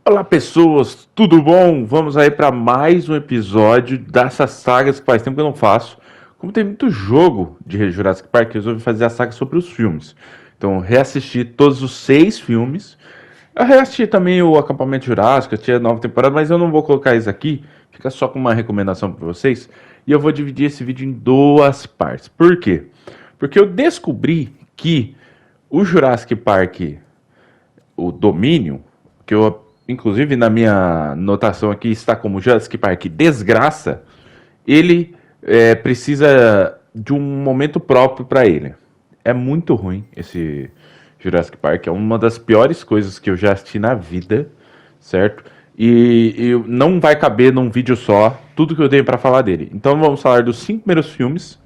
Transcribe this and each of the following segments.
Olá pessoas, tudo bom? Vamos aí para mais um episódio dessas sagas que faz tempo que eu não faço. Como tem muito jogo de Jurassic Park, eu resolvi fazer a saga sobre os filmes. Então, reassisti todos os 6 filmes. Eu reassisti também o Acampamento Jurássico, tinha a nova temporada, mas eu não vou colocar isso aqui. Fica só com uma recomendação para vocês. E eu vou dividir esse vídeo em duas partes. Por quê? Porque eu descobri que o Jurassic Park, o Domínio, que eu, inclusive na minha notação aqui está como Jurassic Park Desgraça, ele precisa de um momento próprio para ele. É muito ruim esse Jurassic Park, é uma das piores coisas que eu já assisti na vida, certo? E não vai caber num vídeo só tudo que eu tenho para falar dele. Então vamos falar dos 5 primeiros filmes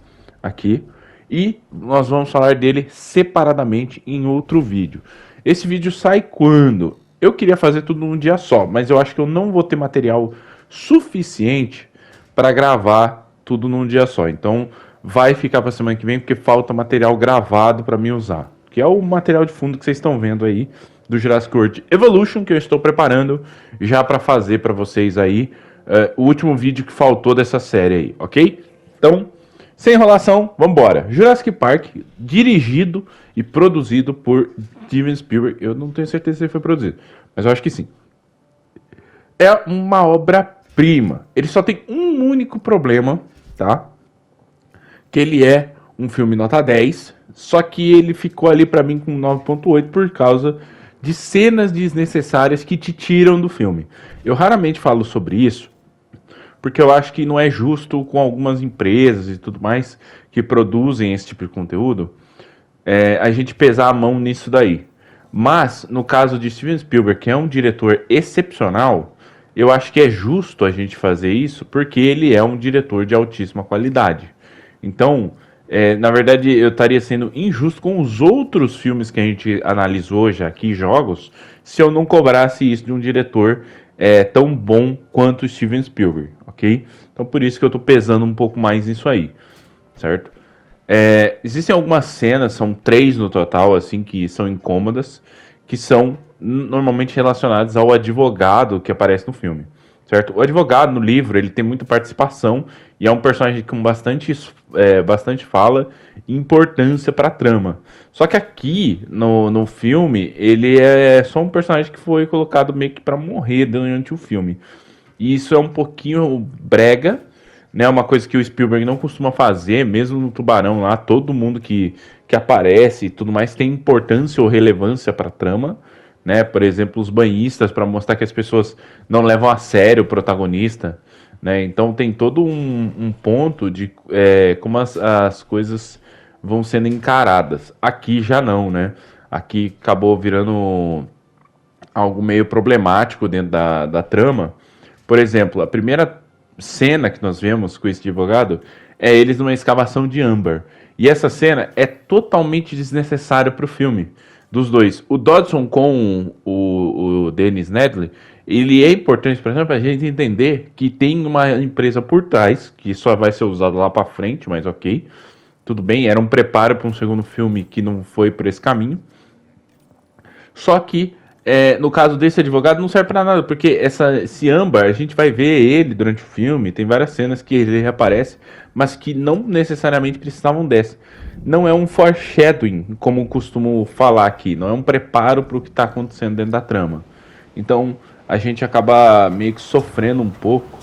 aqui e nós vamos falar dele separadamente em outro vídeo. Esse vídeo sai quando? Eu queria fazer tudo num dia só, mas eu acho que eu não vou ter material suficiente para gravar tudo num dia só. Então vai ficar para semana que vem porque falta material gravado para mim usar, que é o material de fundo que vocês estão vendo aí do Jurassic World Evolution, que eu estou preparando já para fazer para vocês aí o último vídeo que faltou dessa série aí, ok? Então, sem enrolação, vamos embora. Jurassic Park, dirigido e produzido por Steven Spielberg. Eu não tenho certeza se ele foi produzido, mas eu acho que sim. É uma obra-prima. Ele só tem um único problema, tá? Que ele é um filme nota 10, só que ele ficou ali pra mim com 9.8 por causa de cenas desnecessárias que te tiram do filme. Eu raramente falo sobre isso, porque eu acho que não é justo com algumas empresas e tudo mais que produzem esse tipo de conteúdo, a gente pesar a mão nisso daí. Mas, no caso de Steven Spielberg, que é um diretor excepcional, eu acho que é justo a gente fazer isso, porque ele é um diretor de altíssima qualidade. Então, na verdade, eu estaria sendo injusto com os outros filmes que a gente analisou já aqui, jogos, se eu não cobrasse isso de um diretor tão bom quanto Steven Spielberg, ok? Então, por isso que eu estou pesando um pouco mais nisso aí, certo? Existem algumas cenas, são 3 no total, assim, que são incômodas, que são normalmente relacionadas ao advogado que aparece no filme, certo? O advogado no livro, ele tem muita participação e é um personagem com bastante fala e importância para a trama. Só que aqui, no filme, ele é só um personagem que foi colocado meio que para morrer durante o filme. E isso é um pouquinho brega, né? Uma coisa que o Spielberg não costuma fazer, mesmo no Tubarão lá, todo mundo que aparece e tudo mais tem importância ou relevância para a trama, né? Por exemplo, os banhistas, para mostrar que as pessoas não levam a sério o protagonista, né? Então tem todo um ponto de como as coisas vão sendo encaradas. Aqui já não, né? Aqui acabou virando algo meio problemático dentro da trama. Por exemplo, a primeira cena que nós vemos com esse advogado é eles numa escavação de âmbar. E essa cena é totalmente desnecessária para o filme, dos dois. O Dodson com o Dennis Nedley, ele é importante, por exemplo, para a gente entender que tem uma empresa por trás, que só vai ser usada lá para frente, mas ok. Tudo bem, era um preparo para um segundo filme que não foi por esse caminho. Só que no caso desse advogado não serve pra nada, porque esse âmbar, a gente vai ver ele durante o filme, tem várias cenas que ele reaparece, mas que não necessariamente precisavam dessa. Não é um foreshadowing, como costumo falar aqui, não é um preparo para o que está acontecendo dentro da trama. Então a gente acaba meio que sofrendo um pouco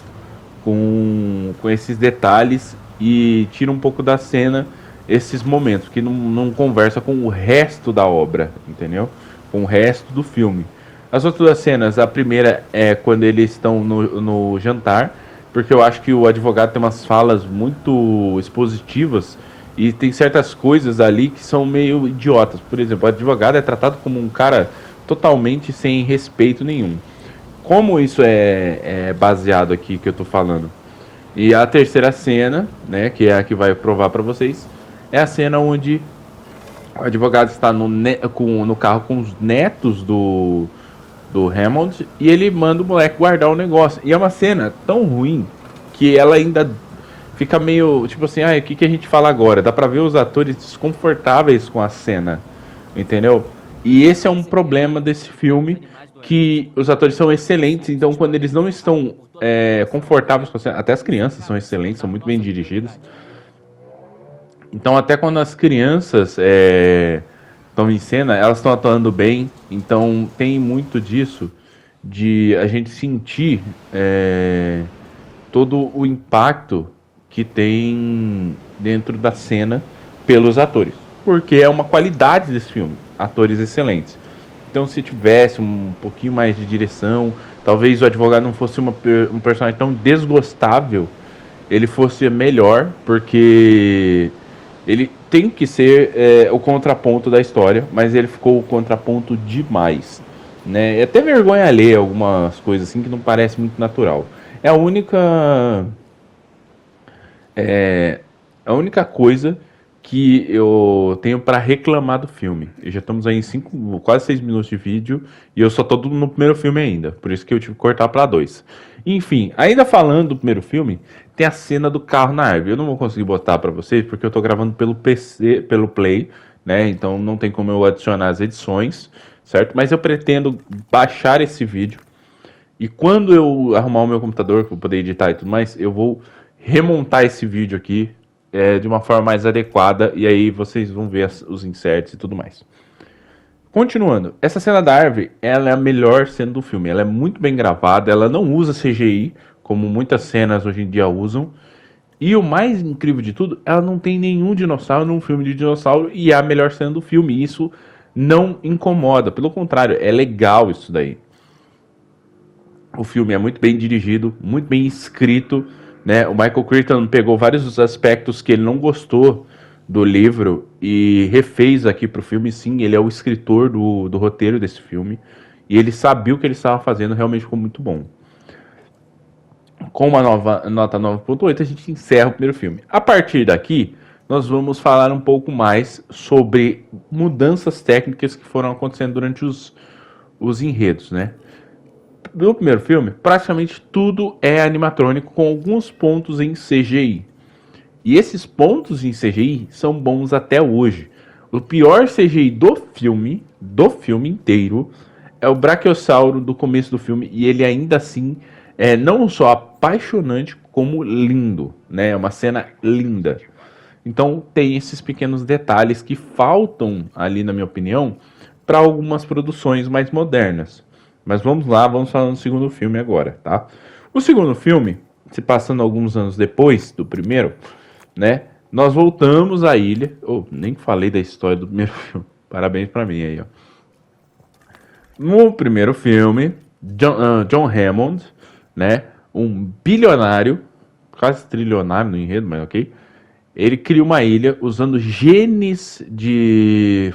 com esses detalhes e tira um pouco da cena esses momentos, que não conversa com o resto da obra, entendeu? Com o resto do filme. As outras cenas, a primeira é quando eles estão no jantar, porque eu acho que o advogado tem umas falas muito expositivas e tem certas coisas ali que são meio idiotas. Por exemplo, o advogado é tratado como um cara totalmente sem respeito nenhum. Como isso é baseado aqui que eu tô falando? E a terceira cena, né, que é a que vai provar para vocês, é a cena onde o advogado está no carro com os netos do Hammond e ele manda o moleque guardar o negócio. E é uma cena tão ruim que ela ainda fica meio tipo assim, o que a gente fala agora? Dá pra ver os atores desconfortáveis com a cena, entendeu? E esse é um problema desse filme que os atores são excelentes, então quando eles não estão confortáveis com a cena, até as crianças são excelentes, são muito bem dirigidas. Então até quando as crianças estão em cena, elas estão atuando bem, então tem muito disso de a gente sentir todo o impacto que tem dentro da cena pelos atores, porque é uma qualidade desse filme, atores excelentes. Então se tivesse um pouquinho mais de direção, talvez o advogado não fosse um personagem tão desgostável, ele fosse melhor, porque ele tem que ser o contraponto da história, mas ele ficou o contraponto demais, né? É até vergonha ler algumas coisas assim que não parece muito natural. É a única coisa que eu tenho para reclamar do filme. E já estamos aí em quase 6 minutos de vídeo e eu só tô no primeiro filme ainda, por isso que eu tive que cortar para 2. Enfim, ainda falando do primeiro filme, tem a cena do carro na árvore. Eu não vou conseguir botar para vocês porque eu tô gravando pelo PC, pelo Play, né? Então não tem como eu adicionar as edições, certo? Mas eu pretendo baixar esse vídeo e quando eu arrumar o meu computador para poder editar e tudo mais, eu vou remontar esse vídeo aqui de uma forma mais adequada e aí vocês vão ver os inserts e tudo mais. Continuando, essa cena da árvore, ela é a melhor cena do filme. Ela é muito bem gravada, ela não usa CGI, como muitas cenas hoje em dia usam. E o mais incrível de tudo, ela não tem nenhum dinossauro num filme de dinossauro e é a melhor cena do filme. E isso não incomoda, pelo contrário, é legal isso daí. O filme é muito bem dirigido, muito bem escrito, né? O Michael Crichton pegou vários dos aspectos que ele não gostou do livro e refez aqui pro filme. Sim, ele é o escritor do roteiro desse filme e ele sabia o que ele estava fazendo, realmente ficou muito bom. Com uma nota 9.8, a gente encerra o primeiro filme. A partir daqui, nós vamos falar um pouco mais sobre mudanças técnicas que foram acontecendo durante os enredos, né? No primeiro filme, praticamente tudo é animatrônico com alguns pontos em CGI. E esses pontos em CGI são bons até hoje. O pior CGI do filme inteiro, é o Brachiosauro do começo do filme. E ele ainda assim é não só apaixonante, como lindo, né? É uma cena linda. Então tem esses pequenos detalhes que faltam ali, na minha opinião, para algumas produções mais modernas. Mas vamos lá, vamos falar do segundo filme agora, tá? O segundo filme, se passando alguns anos depois do primeiro, né? Nós voltamos à ilha. Nem falei da história do primeiro filme. Parabéns pra mim aí, ó. No primeiro filme, John Hammond, né? Um bilionário, quase trilionário no enredo, mas ok. Ele cria uma ilha usando genes de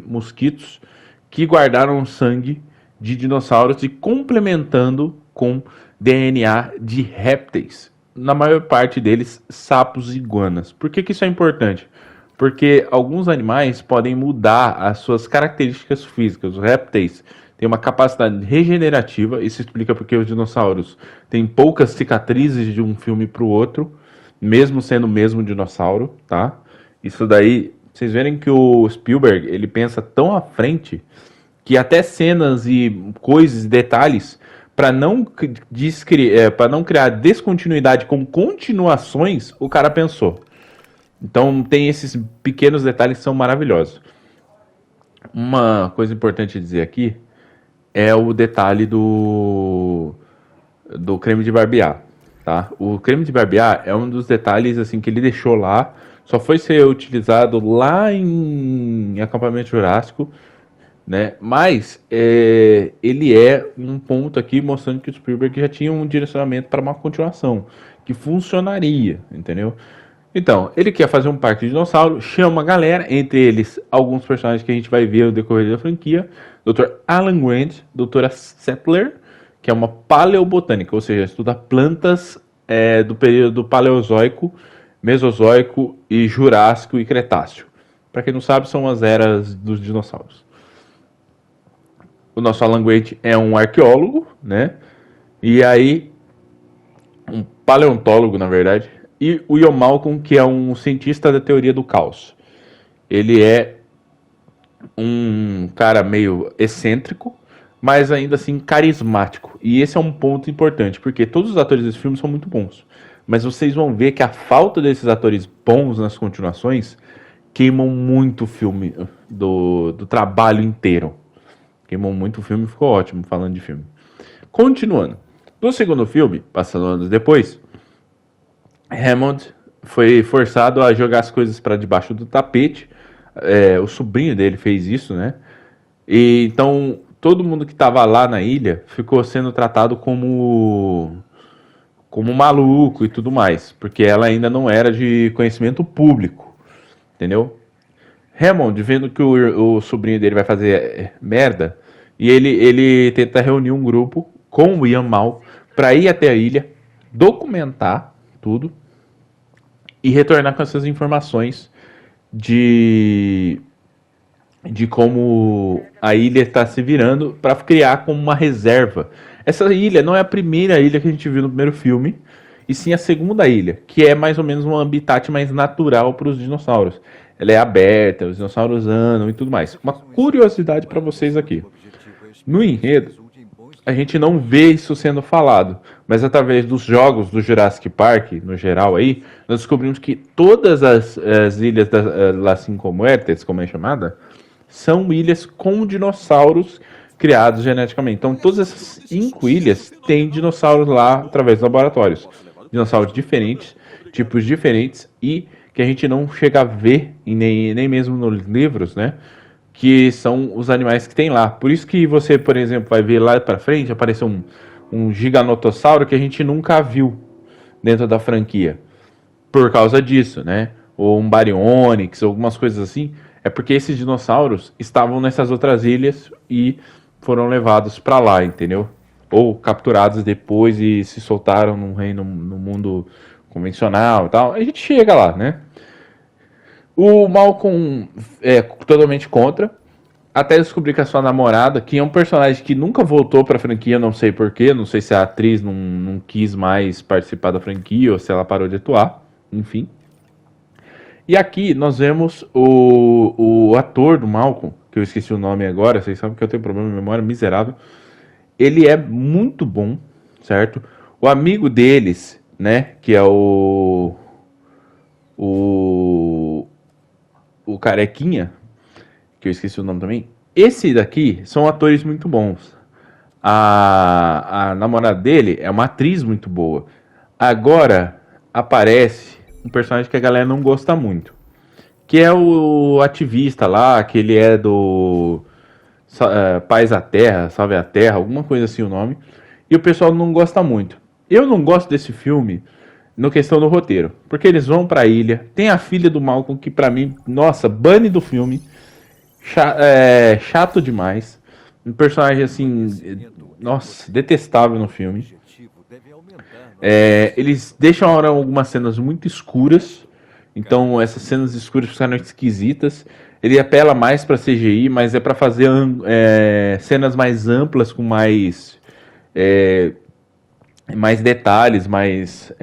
mosquitos que guardaram sangue de dinossauros e complementando com DNA de répteis. Na maior parte deles, sapos e iguanas. Por que isso é importante? Porque alguns animais podem mudar as suas características físicas. Os répteis têm uma capacidade regenerativa. Isso explica porque os dinossauros têm poucas cicatrizes de um filme para o outro, mesmo sendo o mesmo dinossauro, tá? Isso daí, vocês verem que o Spielberg, ele pensa tão à frente que até cenas e coisas, detalhes, para não criar descontinuidade com continuações, o cara pensou. Então tem esses pequenos detalhes que são maravilhosos. Uma coisa importante dizer aqui é o detalhe do creme de barbear, tá? O creme de barbear é um dos detalhes assim que ele deixou lá, só foi ser utilizado lá em Acampamento Jurássico, né? Mas ele é um ponto aqui mostrando que o Spielberg já tinha um direcionamento para uma continuação que funcionaria, entendeu? Então, ele quer fazer um parque de dinossauro, chama a galera, entre eles alguns personagens que a gente vai ver no decorrer da franquia, Dr. Alan Grant, Dra. Sattler, que é uma paleobotânica, ou seja, estuda plantas do período do Paleozoico, Mesozoico e Jurássico e Cretáceo. Para quem não sabe, são as eras dos dinossauros. O nosso Alan Grant é um arqueólogo, né? E aí, um paleontólogo, na verdade. E o Ian Malcolm, que é um cientista da teoria do caos. Ele é um cara meio excêntrico, mas ainda assim carismático. E esse é um ponto importante, porque todos os atores desse filme são muito bons. Mas vocês vão ver que a falta desses atores bons nas continuações queimam muito o filme do trabalho inteiro. Queimou muito o filme, ficou ótimo falando de filme. Continuando. No segundo filme, passando anos depois, Hammond foi forçado a jogar as coisas para debaixo do tapete. O sobrinho dele fez isso, né? E então todo mundo que estava lá na ilha ficou sendo tratado como maluco e tudo mais, porque ela ainda não era de conhecimento público, entendeu? Hammond, vendo que o sobrinho dele vai fazer merda, e ele tenta reunir um grupo com o Ian Mal para ir até a ilha, documentar tudo e retornar com essas informações de como a ilha está se virando para criar como uma reserva. Essa ilha não é a primeira ilha que a gente viu no primeiro filme, e sim a segunda ilha, que é mais ou menos um habitat mais natural para os dinossauros. Ela é aberta, os dinossauros andam e tudo mais. Uma curiosidade para vocês aqui. No enredo, a gente não vê isso sendo falado, mas através dos jogos do Jurassic Park, no geral aí, nós descobrimos que todas as ilhas da Las Cinco Muertes, como é chamada, são ilhas com dinossauros criados geneticamente. Então, todas essas 5 ilhas têm dinossauros lá através dos laboratórios. Dinossauros diferentes, tipos diferentes e que a gente não chega a ver, e nem mesmo nos livros, né? Que são os animais que tem lá. Por isso que você, por exemplo, vai ver lá pra frente, aparecer um giganotossauro que a gente nunca viu dentro da franquia. Por causa disso, né? Ou um Baryonyx, algumas coisas assim. É porque esses dinossauros estavam nessas outras ilhas e foram levados pra lá, entendeu? Ou capturados depois e se soltaram no mundo convencional e tal. A gente chega lá, né? O Malcolm é totalmente contra, até descobrir que a sua namorada, que é um personagem que nunca voltou pra franquia, não sei porquê, não sei se a atriz não quis mais participar da franquia ou se ela parou de atuar, enfim. E aqui nós vemos o ator do Malcolm, que eu esqueci o nome agora, vocês sabem que eu tenho problema de memória miserável. Ele é muito bom, certo? O amigo deles, né, que é o Carequinha, que eu esqueci o nome também. Esse daqui são atores muito bons. A namorada dele é uma atriz muito boa. Agora aparece um personagem que a galera não gosta muito, que é o ativista lá, que ele é do Paz à Terra, Salve a Terra, alguma coisa assim o nome. E o pessoal não gosta muito. Eu não gosto desse filme no questão do roteiro, porque eles vão pra ilha, tem a filha do Malcolm que pra mim, nossa, bane do filme, chato demais, um personagem assim, nossa, detestável no filme. Eles deixam algumas cenas muito escuras, então essas cenas escuras ficaram esquisitas. Ele apela mais pra CGI, mas é pra fazer cenas mais amplas com mais detalhes, mais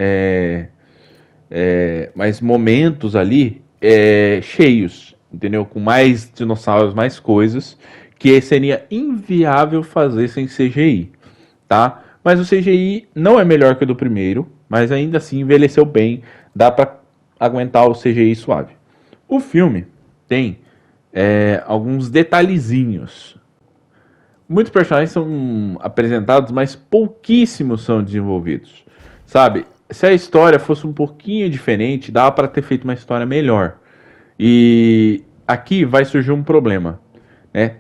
momentos ali cheios, entendeu? Com mais dinossauros, mais coisas, que seria inviável fazer sem CGI, tá? Mas o CGI não é melhor que o do primeiro, mas ainda assim envelheceu bem, dá pra aguentar o CGI suave. O filme tem alguns detalhezinhos. Muitos personagens são apresentados, mas pouquíssimos são desenvolvidos. Sabe? Se a história fosse um pouquinho diferente, dava para ter feito uma história melhor. E aqui vai surgir um problema, né?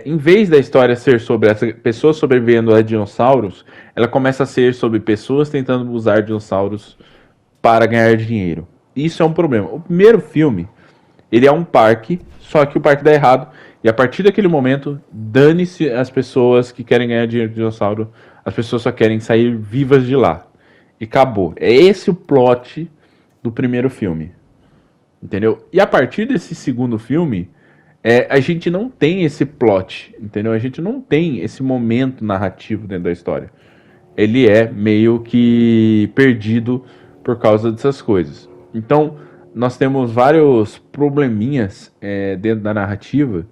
Em vez da história ser sobre as pessoas sobrevivendo a dinossauros, ela começa a ser sobre pessoas tentando usar dinossauros para ganhar dinheiro. Isso é um problema. O primeiro filme, ele é um parque, só que o parque dá errado. E a partir daquele momento, dane-se as pessoas que querem ganhar dinheiro de dinossauro. As pessoas só querem sair vivas de lá. E acabou. É esse o plot do primeiro filme. Entendeu? E a partir desse segundo filme, a gente não tem esse plot. Entendeu? A gente não tem esse momento narrativo dentro da história. Ele é meio que perdido por causa dessas coisas. Então, nós temos vários probleminhas dentro da narrativa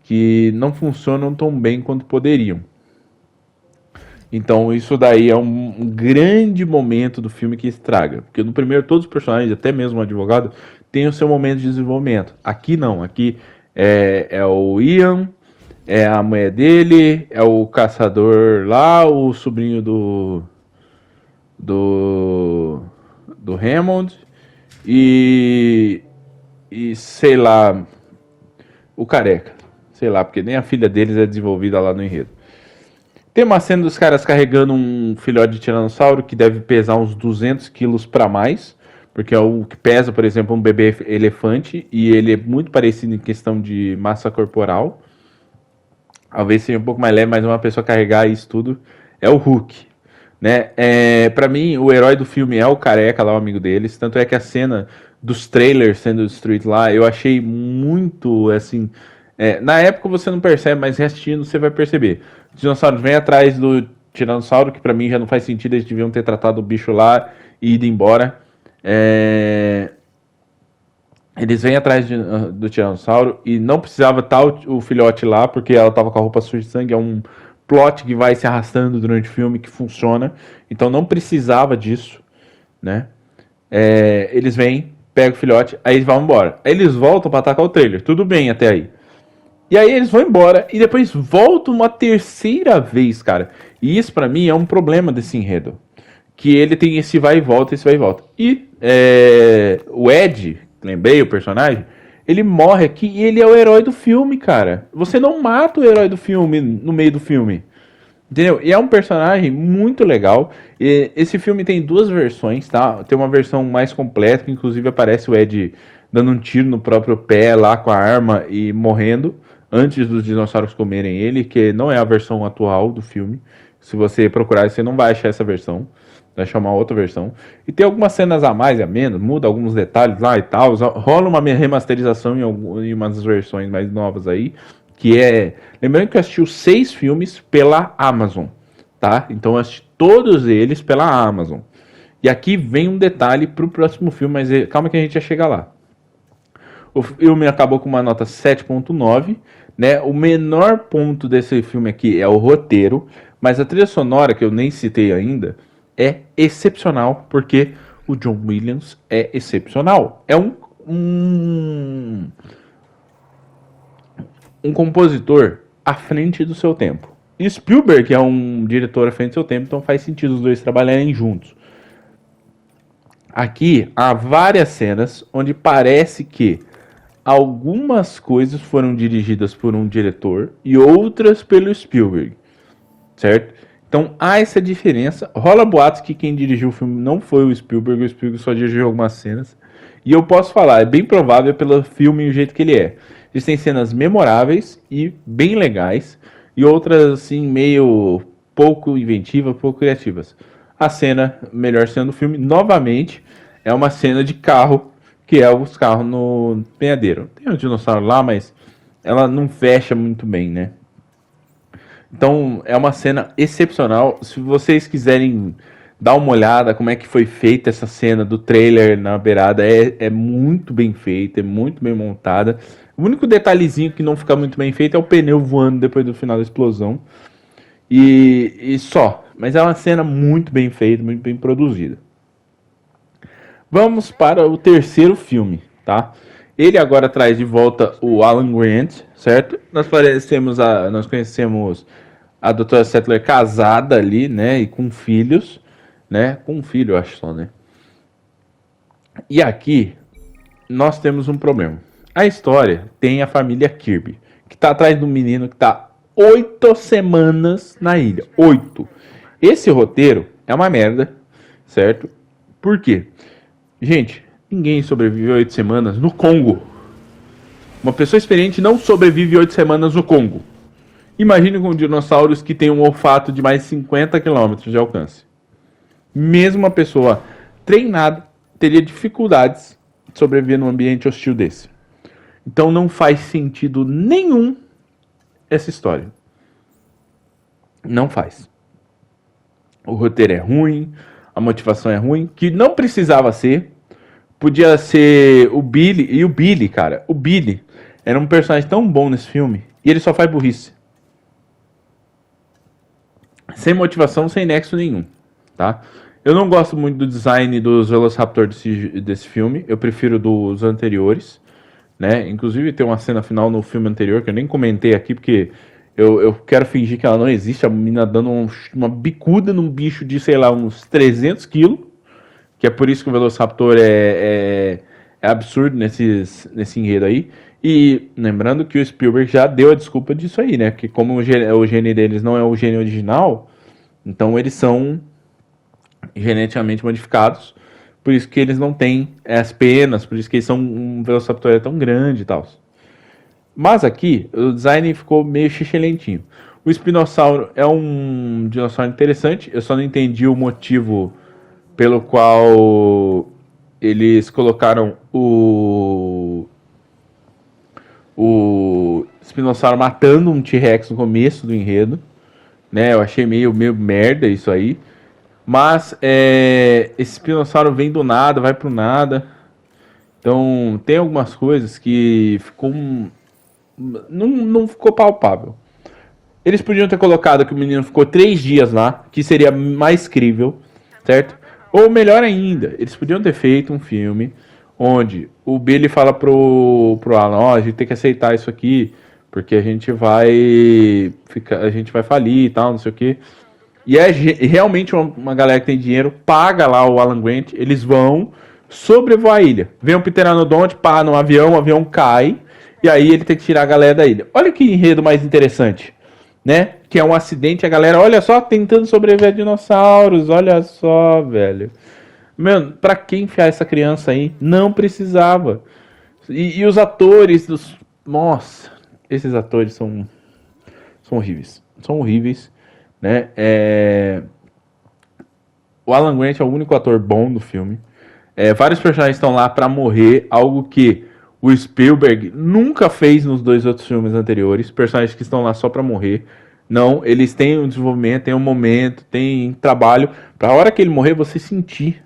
que não funcionam tão bem quanto poderiam. Então isso daí é um grande momento do filme que estraga. Porque no primeiro todos os personagens, até mesmo o advogado, tem o seu momento de desenvolvimento. Aqui não, aqui é o Ian, é a mulher dele, é o caçador lá, o sobrinho do, do Hammond e sei lá, o careca. Sei lá, porque nem a filha deles é desenvolvida lá no enredo. Tem uma cena dos caras carregando um filhote de tiranossauro que deve pesar uns 200 quilos para mais, porque é o que pesa, por exemplo, um bebê elefante, e ele é muito parecido em questão de massa corporal. Talvez seja um pouco mais leve, mas uma pessoa carregar isso tudo é o Hulk. Né? Para mim, o herói do filme é o careca lá, o amigo deles. Tanto é que a cena dos trailers sendo destruídos lá, eu achei muito assim. Na época você não percebe, mas reassistindo você vai perceber. Os dinossauros vêm atrás do tiranossauro, que pra mim já não faz sentido, eles deviam ter tratado o bicho lá e ido embora. Eles vêm atrás do tiranossauro e não precisava estar o filhote lá, porque ela tava com a roupa suja de sangue. É um plot que vai se arrastando durante o filme, que funciona. Então não precisava disso, né? Eles vêm, pegam o filhote, aí eles vão embora. Aí eles voltam pra atacar o trailer. Tudo bem até aí. E aí eles vão embora e depois voltam uma terceira vez, cara. E isso pra mim é um problema desse enredo. Que ele tem esse vai e volta, esse vai e volta. E o Ed, lembrei o personagem, ele morre aqui e ele é o herói do filme, cara. Você não mata o herói do filme no meio do filme. Entendeu? E é um personagem muito legal. E esse filme tem duas versões, tá? Tem uma versão mais completa, que inclusive aparece o Ed dando um tiro no próprio pé lá com a arma e morrendo antes dos dinossauros comerem ele, que não é a versão atual do filme. Se você procurar, você não vai achar essa versão. Vai chamar outra versão. E tem algumas cenas a mais e a menos, muda alguns detalhes lá e tal. Rola uma remasterização em umas versões mais novas aí. Que é. Lembrando que eu assisti os 6 filmes pela Amazon. Tá? Então eu assisti todos eles pela Amazon. E aqui vem um detalhe pro próximo filme, mas calma que a gente já chega lá. O filme acabou com uma nota 7.9. Né? O menor ponto desse filme aqui é o roteiro. Mas a trilha sonora, que eu nem citei ainda, é excepcional, porque o John Williams é excepcional. É um compositor à frente do seu tempo. E Spielberg é um diretor à frente do seu tempo, então faz sentido os dois trabalharem juntos. Aqui há várias cenas onde parece que algumas coisas foram dirigidas por um diretor e outras pelo Spielberg, certo? Então há essa diferença. Rola boatos que quem dirigiu o filme não foi o Spielberg só dirigiu algumas cenas. E eu posso falar, é bem provável pelo filme e o jeito que ele é. Existem cenas memoráveis e bem legais, e outras assim meio pouco inventivas, pouco criativas. A cena melhor cena do filme, novamente, é uma cena de carro, que é os carros no penhadeiro. Tem um dinossauro lá, mas ela não fecha muito bem, né? Então é uma cena excepcional. Se vocês quiserem dar uma olhada como é que foi feita essa cena do trailer na beirada, é muito bem feita, é muito bem montada. O único detalhezinho que não fica muito bem feito é o pneu voando depois do final da explosão. E só. Mas é uma cena muito bem feita, muito bem produzida. Vamos para o terceiro filme, tá? Ele agora traz de volta o Alan Grant, certo? Nós conhecemos a Dra. Sattler casada ali, né? E com filhos, né? Com um filho, eu acho só, né? E aqui nós temos um problema. A história tem a família Kirby, que tá atrás de um menino que tá 8 semanas na ilha. 8. Esse roteiro é uma merda, certo? Por quê? Gente, ninguém sobrevive 8 semanas no Congo. Uma pessoa experiente não sobrevive 8 semanas no Congo. Imagine com dinossauros que têm um olfato de mais de 50 km de alcance. Mesmo uma pessoa treinada teria dificuldades de sobreviver num ambiente hostil desse. Então não faz sentido nenhum essa história. Não faz. O roteiro é ruim, a motivação é ruim, que não precisava ser. Podia ser o Billy. E o Billy, cara, o Billy era um personagem tão bom nesse filme E ele só faz burrice. Sem motivação, sem nexo nenhum, tá? Eu não gosto muito do design dos Velociraptor desse filme. Eu prefiro dos anteriores, né? Inclusive tem uma cena final no filme anterior que eu nem comentei aqui porque eu quero fingir que ela não existe. A menina dando uma bicuda num bicho de, sei lá, uns 300 quilos. Que é por isso que o Velociraptor é absurdo nesse enredo aí. E lembrando que o Spielberg já deu a desculpa disso aí, né? Que como o gene deles não é o gene original, então eles são geneticamente modificados. Por isso que eles não têm as penas, por isso que eles são um Velociraptor tão grande e tal. Mas aqui, o design ficou meio xixelentinho. O espinossauro é um dinossauro interessante, eu só não entendi o motivo pelo qual eles colocaram o espinossauro matando um T-Rex no começo do enredo, né? Eu achei meio merda isso aí. Mas esse espinossauro vem do nada, vai pro nada. Então tem algumas coisas que ficou não ficou palpável. Eles podiam ter colocado que o menino ficou 3 dias lá, que seria mais crível, certo? Ou melhor ainda, eles podiam ter feito um filme onde o Billy fala pro Alan, ó, a gente tem que aceitar isso aqui, porque a gente vai falir e tal, não sei o que. E é realmente uma galera que tem dinheiro, paga lá o Alan Grant, eles vão sobrevoar a ilha. Vem um pteranodonte, pá, no avião, o avião cai, e aí ele tem que tirar a galera da ilha. Olha que enredo mais interessante, né? Que é um acidente, a galera, olha só, tentando sobreviver a dinossauros, olha só, velho. Mano, pra que enfiar essa criança aí? Não precisava. E os atores dos... Nossa, esses atores são horríveis. São horríveis, né? O Alan Grant é o único ator bom do filme. Vários personagens estão lá pra morrer, algo que o Spielberg nunca fez nos 2 outros filmes anteriores. Personagens que estão lá só pra morrer. Não, eles têm um desenvolvimento, tem um momento, tem trabalho. Pra hora que ele morrer, você sentir.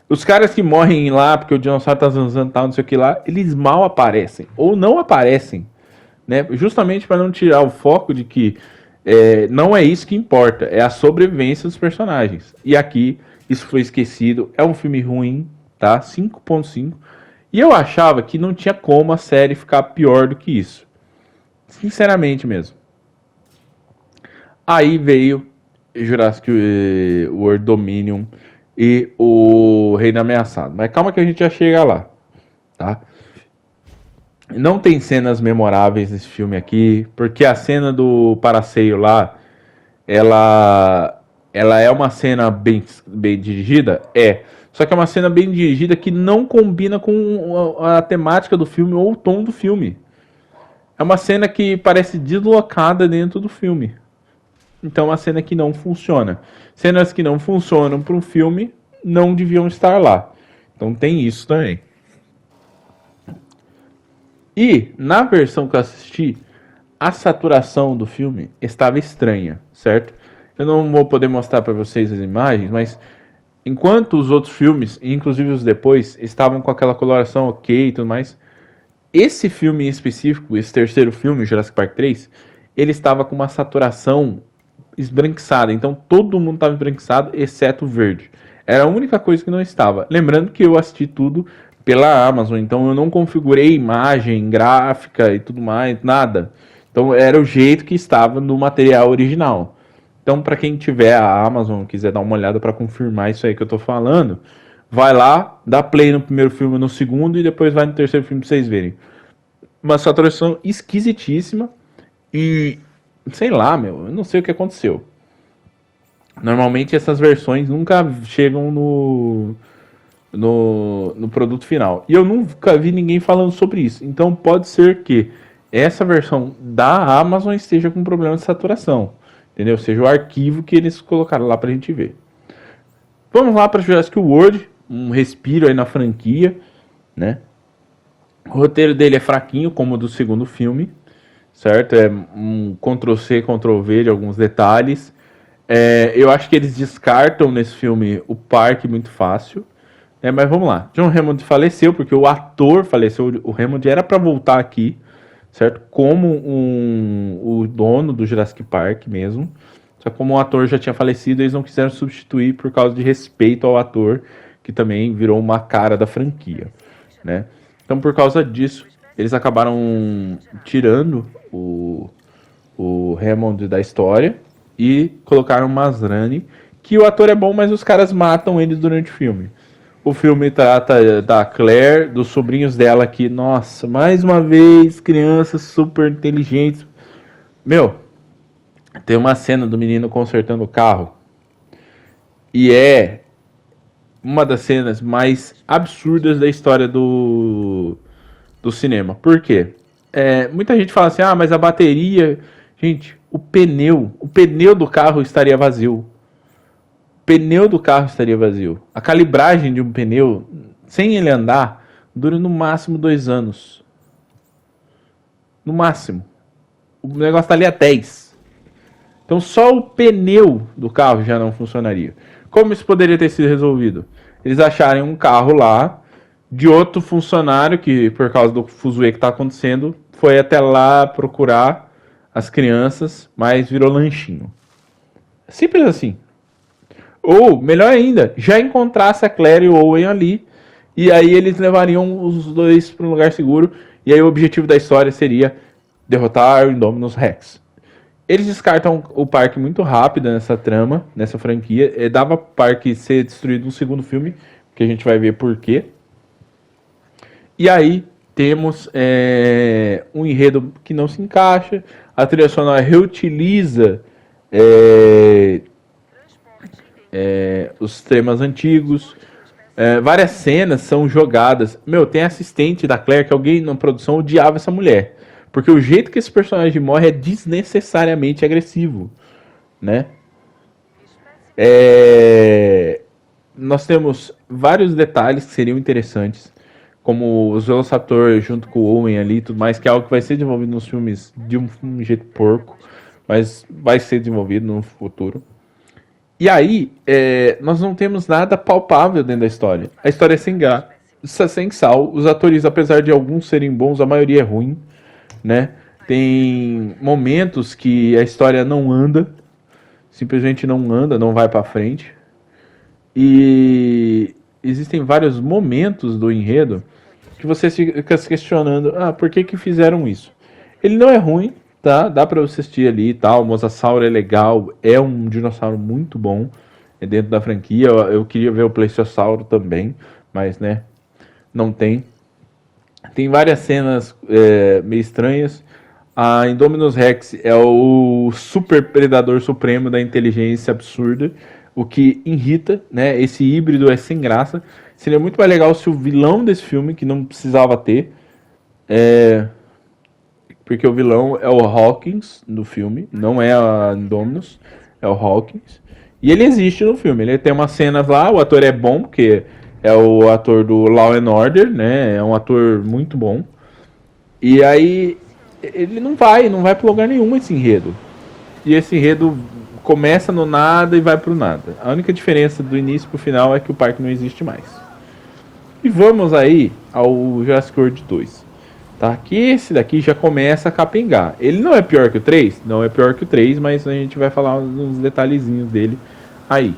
Os caras que morrem lá porque o dinossauro tá zanzando e tal, não sei o que lá, eles mal aparecem. Ou não aparecem. Né? Justamente para não tirar o foco de que não é isso que importa. É a sobrevivência dos personagens. E aqui, isso foi esquecido. É um filme ruim, tá? 5.5. E eu achava que não tinha como a série ficar pior do que isso. Sinceramente mesmo. Aí veio Jurassic World Dominion e o Reino Ameaçado. Mas calma que a gente já chega lá, tá? Não tem cenas memoráveis nesse filme aqui, porque a cena do paraceio lá, ela é uma cena bem dirigida? É. Só que é uma cena bem dirigida que não combina com a temática do filme ou o tom do filme. É uma cena que parece deslocada dentro do filme. Então é uma cena que não funciona. Cenas que não funcionam para um filme não deviam estar lá. Então tem isso também. E na versão que eu assisti, a saturação do filme estava estranha, certo? Eu não vou poder mostrar para vocês as imagens, mas enquanto os outros filmes, inclusive os depois, estavam com aquela coloração ok e tudo mais, esse filme em específico, esse terceiro filme, Jurassic Park 3, ele estava com uma saturação esbranquiçada. Então todo mundo estava esbranquiçado, exceto o verde. Era a única coisa que não estava. Lembrando que eu assisti tudo pela Amazon, então eu não configurei imagem, gráfica e tudo mais, nada. Então era o jeito que estava no material original. Então para quem tiver a Amazon, quiser dar uma olhada para confirmar isso aí que eu tô falando, vai lá, dá play no primeiro filme, no segundo e depois vai no terceiro filme para vocês verem. Uma saturação esquisitíssima e sei lá, meu, eu não sei o que aconteceu. Normalmente essas versões nunca chegam no produto final. E eu nunca vi ninguém falando sobre isso. Então pode ser que essa versão da Amazon esteja com problema de saturação. Entendeu? Seja o arquivo que eles colocaram lá pra gente ver. Vamos lá para Jurassic World. Um respiro aí na franquia, né? O roteiro dele é fraquinho, como o do segundo filme. Certo? É um Ctrl-C, Ctrl-V de alguns detalhes. Eu acho que eles descartam nesse filme o parque muito fácil. Mas vamos lá. John Hammond faleceu porque o ator faleceu. O Hammond era para voltar aqui, certo? Como o dono do Jurassic Park mesmo. Só que como o ator já tinha falecido, eles não quiseram substituir por causa de respeito ao ator, que também virou uma cara da franquia, né? Então, por causa disso, eles acabaram tirando o Hammond da história e colocaram o Masrani, que o ator é bom, mas os caras matam eles durante o filme. O filme trata da Claire, dos sobrinhos dela que, nossa, mais uma vez, crianças super inteligentes. Meu, tem uma cena do menino consertando o carro e é uma das cenas mais absurdas da história do cinema. Por quê? Muita gente fala assim, mas a bateria... Gente, o pneu do carro estaria vazio. O pneu do carro estaria vazio. A calibragem de um pneu, sem ele andar, dura no máximo 2 anos. No máximo. O negócio está ali há 10. Então só o pneu do carro já não funcionaria. Como isso poderia ter sido resolvido? Eles acharem um carro lá de outro funcionário que, por causa do fuzuê que está acontecendo, foi até lá procurar as crianças, mas virou lanchinho. Simples assim. Ou, melhor ainda, já encontrasse a Claire e o Owen ali, e aí eles levariam os dois para um lugar seguro, e aí o objetivo da história seria derrotar o Indominus Rex. Eles descartam o parque muito rápido nessa trama, nessa franquia. Dava pro parque ser destruído no segundo filme, que a gente vai ver por quê. E aí temos um enredo que não se encaixa. A trilha sonora reutiliza os temas antigos. Várias cenas são jogadas. Meu, tem assistente da Claire que alguém na produção odiava essa mulher. Porque o jeito que esse personagem morre é desnecessariamente agressivo, né? Nós temos vários detalhes que seriam interessantes, como os Velociraptor junto com o Owen ali e tudo mais, que é algo que vai ser desenvolvido nos filmes de um jeito porco, mas vai ser desenvolvido no futuro. E aí, nós não temos nada palpável dentro da história. A história é sem graça, sem sal. Os atores, apesar de alguns serem bons, a maioria é ruim, né? Tem momentos que a história não anda, simplesmente não anda, não vai para frente. E existem vários momentos do enredo que você fica se questionando, por que fizeram isso? Ele não é ruim, tá? Dá pra você assistir ali e tal. O Mosasauro é legal, é um dinossauro muito bom dentro da franquia. Eu queria ver o Plesiosauro também, mas né, não tem. Tem várias cenas meio estranhas. A Indominus Rex é o super predador supremo da inteligência absurda, o que irrita, né? Esse híbrido é sem graça. Seria muito mais legal se o vilão desse filme, que não precisava ter, porque o vilão é o Hawkins do filme, não é a Indominus, é o Hawkins. E ele existe no filme, ele tem umas cenas lá, o ator é bom, porque é o ator do Law and Order, né? É um ator muito bom. E aí ele não vai para lugar nenhum esse enredo. E esse enredo começa no nada e vai pro nada. A única diferença do início pro final é que o parque não existe mais. E vamos aí ao Jurassic World 2. Tá? Que esse daqui já começa a capengar. Ele não é pior que o 3? Não é pior que o 3, mas a gente vai falar uns detalhezinhos dele aí.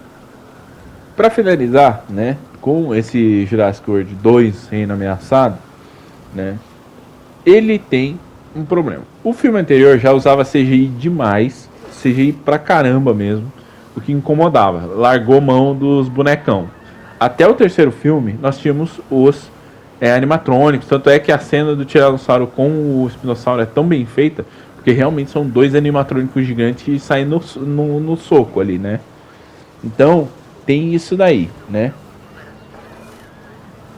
Para finalizar, né, com esse Jurassic World 2 Reino Ameaçado, né, ele tem um problema. O filme anterior já usava CGI demais, CGI pra caramba mesmo, o que incomodava. Largou mão dos bonecão. Até o terceiro filme, nós tínhamos os animatrônicos, tanto é que a cena do Tiranossauro com o Espinossauro é tão bem feita, porque realmente são dois animatrônicos gigantes que saem no soco ali, né? Então, tem isso daí, né?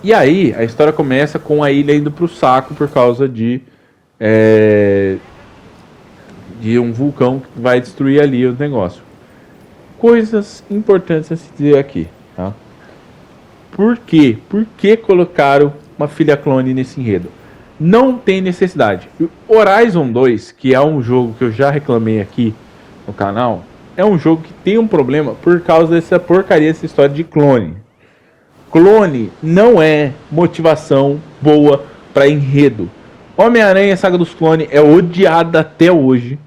E aí, a história começa com a ilha indo pro saco por causa de um vulcão que vai destruir ali o negócio. Coisas importantes a se dizer aqui, tá? Por quê? Por que colocaram uma filha clone nesse enredo? Não tem necessidade. Horizon 2, que é um jogo que eu já reclamei aqui no canal, é um jogo que tem um problema por causa dessa porcaria, dessa história de clone. Clone não é motivação boa para enredo. Homem-Aranha, Saga dos Clones, é odiada até hoje,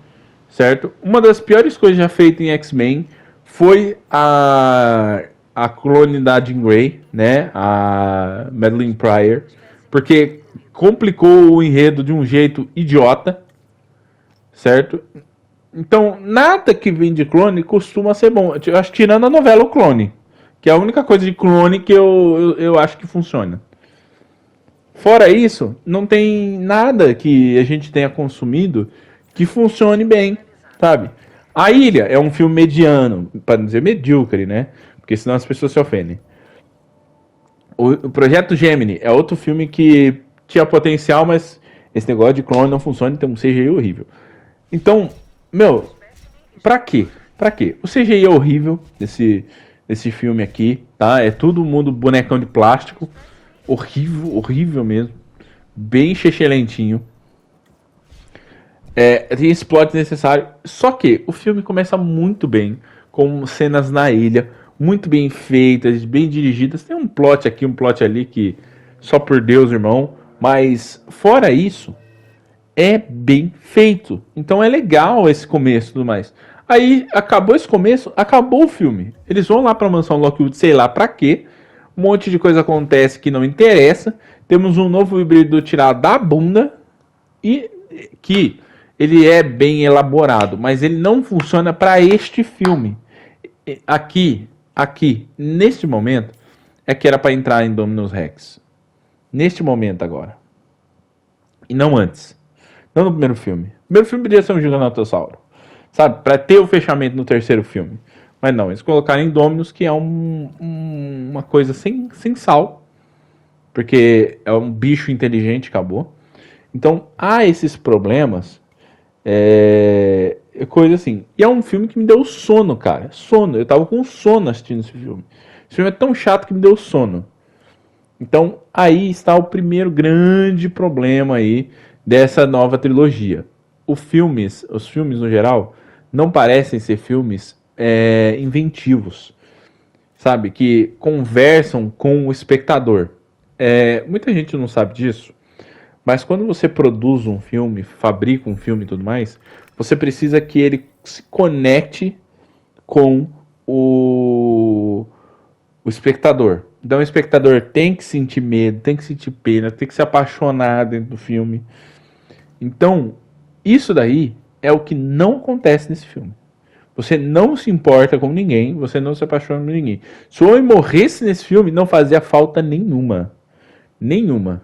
certo? Uma das piores coisas já feitas em X-Men foi a clone da Jean Grey, né? A Madeline Pryor, porque complicou o enredo de um jeito idiota, certo? Então, nada que vem de clone costuma ser bom. Eu acho que tirando a novela O Clone, que é a única coisa de clone que eu acho que funciona. Fora isso, não tem nada que a gente tenha consumido que funcione bem, sabe? A Ilha é um filme mediano, para não dizer medíocre, né? Porque senão as pessoas se ofendem. O Projeto Gemini é outro filme que tinha potencial, mas esse negócio de clone não funciona, então um CGI horrível. Então, meu, pra quê? Pra quê? O CGI é horrível desse filme aqui, tá? É todo mundo bonecão de plástico. Horrível, horrível mesmo. Bem chechelentinho. Tem esse plot necessário. Só que o filme começa muito bem, com cenas na ilha, muito bem feitas, bem dirigidas. Tem um plot aqui, um plot ali que só por Deus, irmão. Mas fora isso, é bem feito. Então é legal esse começo e tudo mais. Aí acabou esse começo, acabou o filme. Eles vão lá pra mansão Lockwood, sei lá pra quê. Um monte de coisa acontece que não interessa. Temos um novo híbrido tirado da bunda e que ele é bem elaborado, mas ele não funciona para este filme. Aqui, neste momento, é que era para entrar em Dominus Rex. Neste momento agora. E não antes. Não no primeiro filme. O primeiro filme podia ser um Gigantossauro. Sabe? Para ter o fechamento no terceiro filme. Mas não, eles colocaram em Dominus, que é uma coisa sem sal. Porque é um bicho inteligente, acabou. Então, há esses problemas. Coisa assim. E é um filme que me deu sono, cara. Sono. Eu tava com sono assistindo esse filme. Esse filme é tão chato que me deu sono. Então, aí está o primeiro grande problema aí dessa nova trilogia. Os filmes no geral, não parecem ser filmes inventivos, sabe? Que conversam com o espectador. Muita gente não sabe disso, mas quando você produz um filme, fabrica um filme e tudo mais, você precisa que ele se conecte com o espectador. Então o espectador tem que sentir medo, tem que sentir pena, tem que se apaixonar dentro do filme. Então, isso daí é o que não acontece nesse filme. Você não se importa com ninguém, você não se apaixona por ninguém. Se o homem morresse nesse filme, não fazia falta nenhuma. Nenhuma.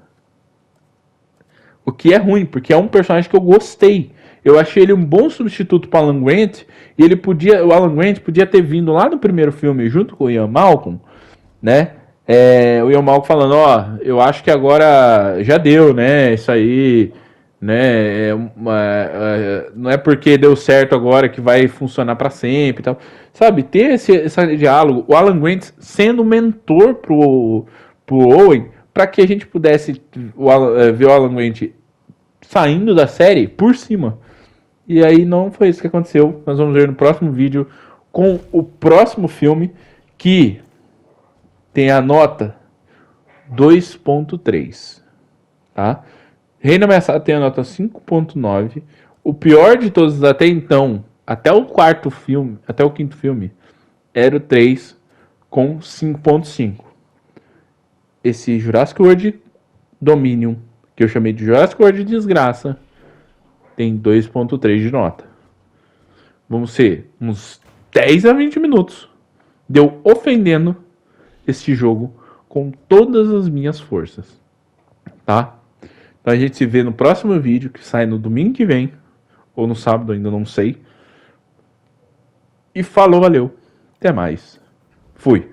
O que é ruim, porque é um personagem que eu gostei. Eu achei ele um bom substituto para Alan Grant. E o Alan Grant podia ter vindo lá no primeiro filme junto com o Ian Malcolm, né? O Ian Malcolm falando, eu acho que agora já deu, né? Isso aí, né? Não é porque deu certo agora que vai funcionar para sempre e tal. Sabe, ter esse diálogo, o Alan Grant sendo mentor pro Owen, para que a gente pudesse ver o Alan Grant saindo da série por cima. E aí não foi isso que aconteceu. Nós vamos ver no próximo vídeo com o próximo filme, que tem a nota 2.3, tá? Reino Ameaçado tem a nota 5.9. O pior de todos até então, até o quinto filme, era o 3 com 5.5. Esse Jurassic World Dominion, que eu chamei de Jurassic World Desgraça, tem 2.3 de nota. Vamos ser uns 10 a 20 minutos de eu ofendendo este jogo com todas as minhas forças, tá? Então a gente se vê no próximo vídeo, que sai no domingo que vem, ou no sábado, ainda não sei. E falou, valeu. Até mais. Fui.